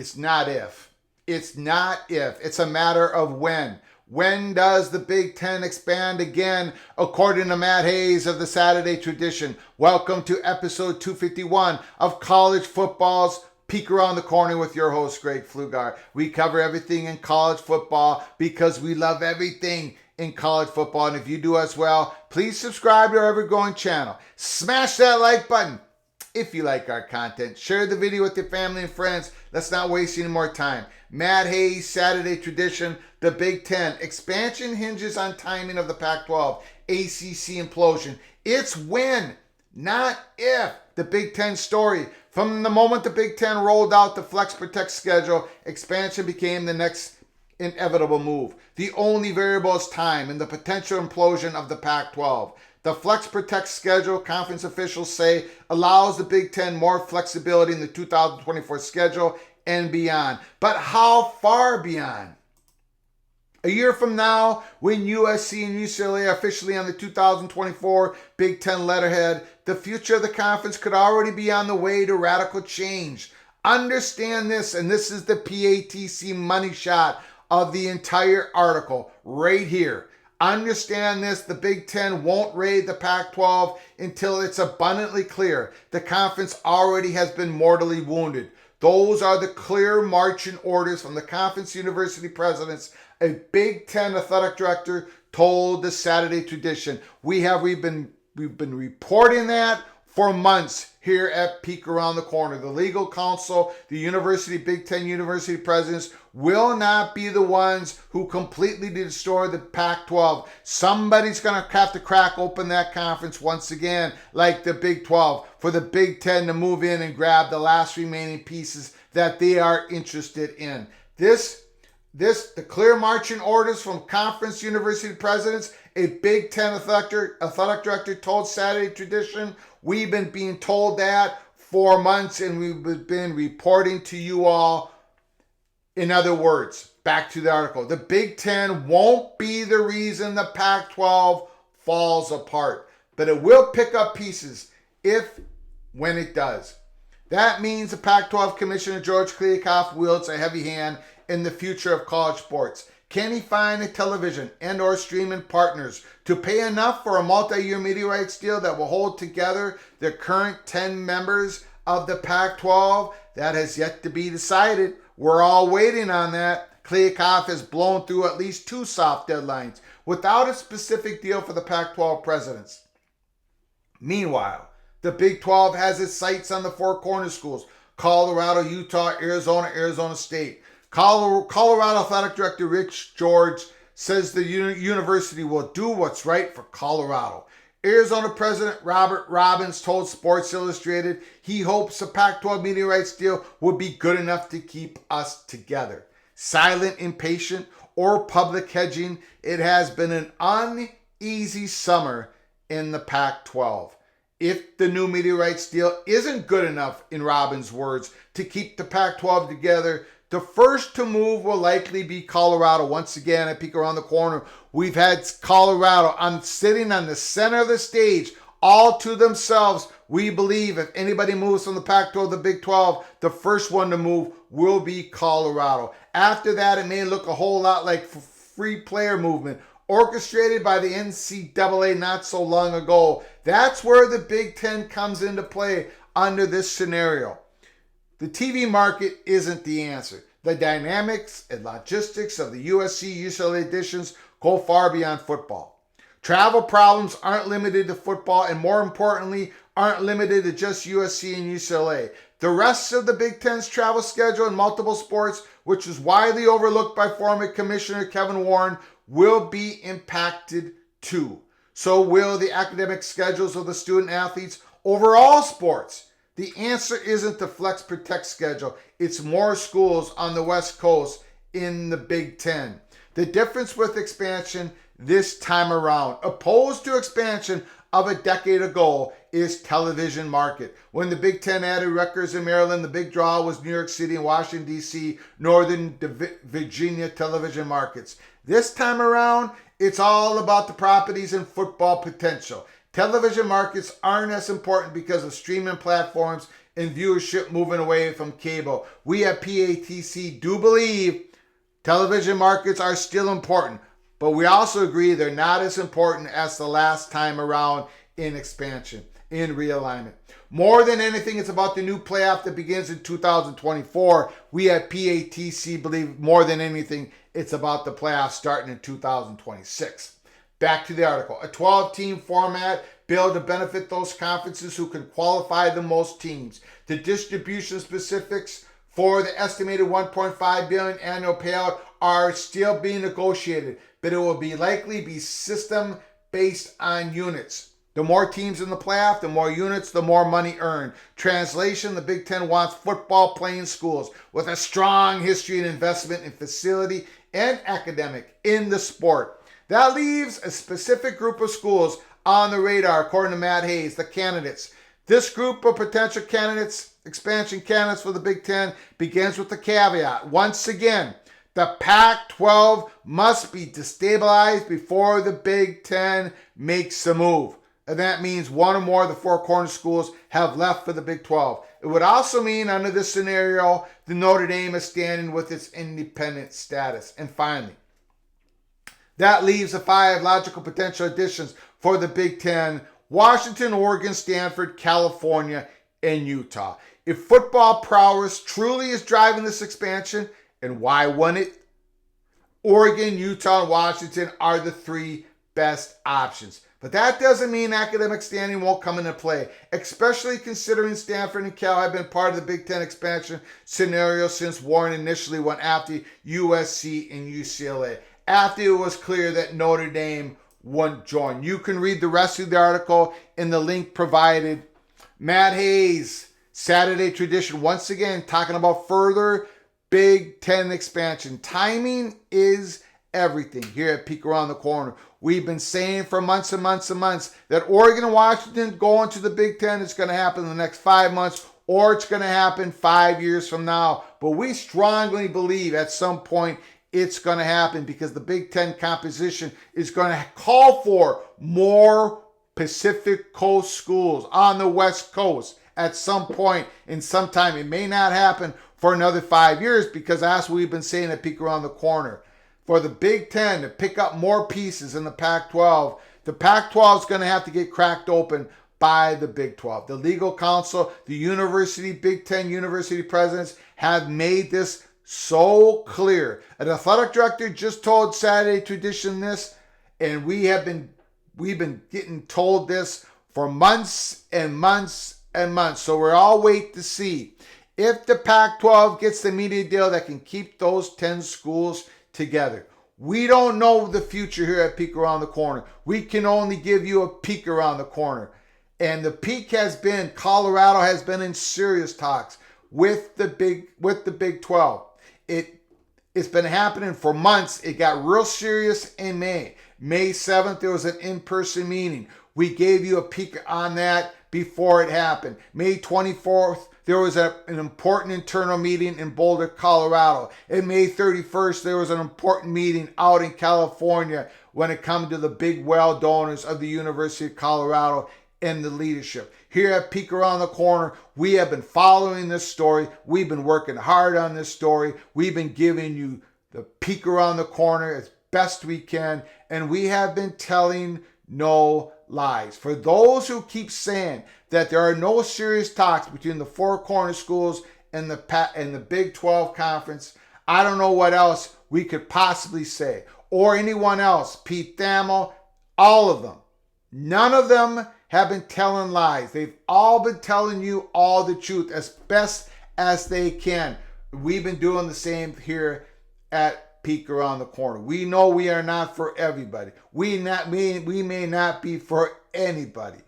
It's not if. It's not if. It's a matter of when. When does the Big Ten expand again, according to Matt Hayes of the Saturday Tradition? Welcome to episode 251 of College Football's Peek Around the Corner with your host, Greg Pflugar. We cover everything in college football because we love everything in college football. And if you do as well, please subscribe to our ever-growing channel. Smash that like button if you like our content. Share the video with your family and friends. Let's not waste any more time. Matt Hayes, Saturday Tradition, the Big Ten. Expansion hinges on timing of the Pac-12, ACC implosion. It's when, not if. The Big Ten story. From the moment the Big Ten rolled out the Flex Protect schedule, expansion became the next inevitable move. The only variable is time and the potential implosion of the Pac-12. The Flex Protect schedule, conference officials say, allows the Big Ten more flexibility in the 2024 schedule and beyond. But how far beyond? A year from now, when USC and UCLA are officially on the 2024 Big Ten letterhead, the future of the conference could already be on the way to radical change. Understand this, and this is the PATC money shot of the entire article right here. Understand this, the Big Ten won't raid the Pac-12 until it's abundantly clear the conference already has been mortally wounded. Those are the clear marching orders from the conference university presidents. A Big Ten athletic director told the Saturday Tradition. We've been reporting that for months here at Peek Around the Corner. The legal counsel, the Big Ten university presidents will not be the ones who completely destroy the Pac-12. Somebody's going to have to crack open that conference once again, like the Big 12, for the Big Ten to move in and grab the last remaining pieces that they are interested in. The clear marching orders from conference university presidents, a Big Ten athletic director told Saturday Tradition. We've been being told that for months, and we've been reporting to you all. In other words, back to the article, the Big Ten won't be the reason the Pac-12 falls apart, but it will pick up pieces when it does. That means the Pac-12 Commissioner George Kliavkoff wields a heavy hand in the future of college sports. Can he find a television and or streaming partners to pay enough for a multi-year media rights deal that will hold together the current 10 members of the Pac-12? That has yet to be decided. We're all waiting on that. Kliavkoff has blown through at least 2 soft deadlines without a specific deal for the Pac-12 presidents. Meanwhile, the Big 12 has its sights on the 4 corner schools: Colorado, Utah, Arizona State. Colorado Athletic Director Rich George says the university will do what's right for Colorado. Arizona President Robert Robbins told Sports Illustrated he hopes the Pac-12 media rights deal would be good enough to keep us together. Silent, impatient, or public hedging, it has been an uneasy summer in the Pac-12. If the new media rights deal isn't good enough, in Robbins' words, to keep the Pac-12 together, the first to move will likely be Colorado. Once again, at Peek Around the Corner, we've had Colorado sitting on the center of the stage, all to themselves. We believe if anybody moves from the Pac-12 to the Big 12, the first one to move will be Colorado. After that, it may look a whole lot like free player movement, orchestrated by the NCAA not so long ago. That's where the Big Ten comes into play under this scenario. The TV market isn't the answer. The dynamics and logistics of the USC-UCLA editions go far beyond football. Travel problems aren't limited to football, and more importantly, aren't limited to just USC and UCLA. The rest of the Big Ten's travel schedule in multiple sports, which is widely overlooked by former Commissioner Kevin Warren, will be impacted too. So will the academic schedules of the student athletes over all sports. The answer isn't the Flex Protect schedule. It's more schools on the West Coast in the Big Ten. The difference with expansion this time around, opposed to expansion of a decade ago, is television market. When the Big Ten added Rutgers in Maryland, the big draw was New York City and Washington, D.C., Northern Virginia television markets. This time around, it's all about the properties and football potential. Television markets aren't as important because of streaming platforms and viewership moving away from cable. We at PATC do believe television markets are still important, but we also agree they're not as important as the last time around in expansion, in realignment. More than anything, it's about the new playoff that begins in 2024. We at PATC believe more than anything, it's about the playoffs starting in 2026. Back to the article. A 12-team format bill to benefit those conferences who can qualify the most teams. The distribution specifics for the estimated $1.5 billion annual payout are still being negotiated, but it will likely be system based on units. The more teams in the playoff, the more units, the more money earned. Translation, the Big Ten wants football playing schools with a strong history and investment in facility and academic in the sport. That leaves a specific group of schools on the radar, according to Matt Hayes, the candidates. This group of potential candidates, expansion candidates for the Big Ten, begins with the caveat. Once again, the Pac-12 must be destabilized before the Big Ten makes a move. And that means one or more of the four corner schools have left for the Big 12. It would also mean, under this scenario, the Notre Dame is standing with its independent status. And finally, that leaves the five logical potential additions for the Big Ten: Washington, Oregon, Stanford, California, and Utah. If football prowess truly is driving this expansion, and why wouldn't it? Oregon, Utah, and Washington are the three best options. But that doesn't mean academic standing won't come into play, especially considering Stanford and Cal have been part of the Big Ten expansion scenario since Warren initially went after USC and UCLA, after it was clear that Notre Dame wouldn't join. You can read the rest of the article in the link provided. Matt Hayes, Saturday Tradition, once again talking about further Big Ten expansion. Timing is everything here at Peek Around the Corner. We've been saying for months and months and months that Oregon and Washington going to the Big Ten is going to happen in the next 5 months, or it's going to happen 5 years from now. But we strongly believe at some point it's going to happen, because the Big Ten composition is going to call for more Pacific Coast schools on the West Coast at some point in some time. It may not happen for another 5 years, because that's what we've been saying at Peek Around the Corner. For the Big Ten to pick up more pieces in the Pac-12, the Pac-12 is going to have to get cracked open by the Big 12. The legal counsel, the university, Big Ten university presidents have made this so clear. An athletic director just told Saturday Tradition this, and we've been getting told this for months and months and months. So we're all waiting to see if the Pac-12 gets the media deal that can keep those 10 schools together. We don't know the future here at Peek Around the Corner. We can only give you a peek around the corner. And the peak has been, Colorado has been in serious talks with the Big 12. It's been happening for months. It got real serious in May. May 7th, there was an in-person meeting. We gave you a peek on that before it happened. May 24th, there was an important internal meeting in Boulder, Colorado. And May 31st, there was an important meeting out in California when it comes to the big well donors of the University of Colorado and the leadership. Here at Peek Around the Corner, we have been following this story. We've been working hard on this story. We've been giving you the peek around the corner as best we can, and we have been telling no lies. For those who keep saying that there are no serious talks between the four corner schools and the Big 12 conference, I don't know what else we could possibly say. Or anyone else, Pete Thamel, all of them. None of them have been telling lies. They've all been telling you all the truth as best as they can. We've been doing the same here at Peek Around the Corner. We know we are not for everybody. We may not be for anybody.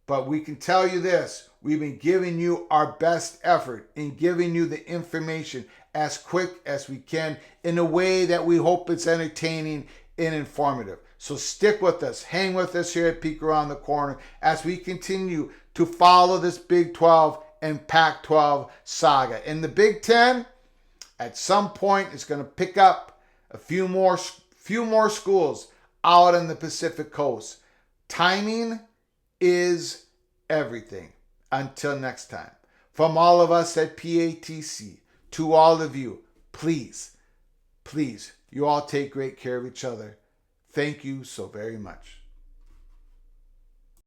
But we can tell you this. We've been giving you our best effort in giving you the information as quick as we can in a way that we hope it's entertaining and informative. So stick with us. Hang with us here at Peek Around the Corner as we continue to follow this Big 12 and Pac-12 saga. In the Big 10, at some point, it's going to pick up a few more schools out on the Pacific Coast. Timing is everything. Until next time. From all of us at PATC, to all of you, please, you all take great care of each other. Thank you so very much.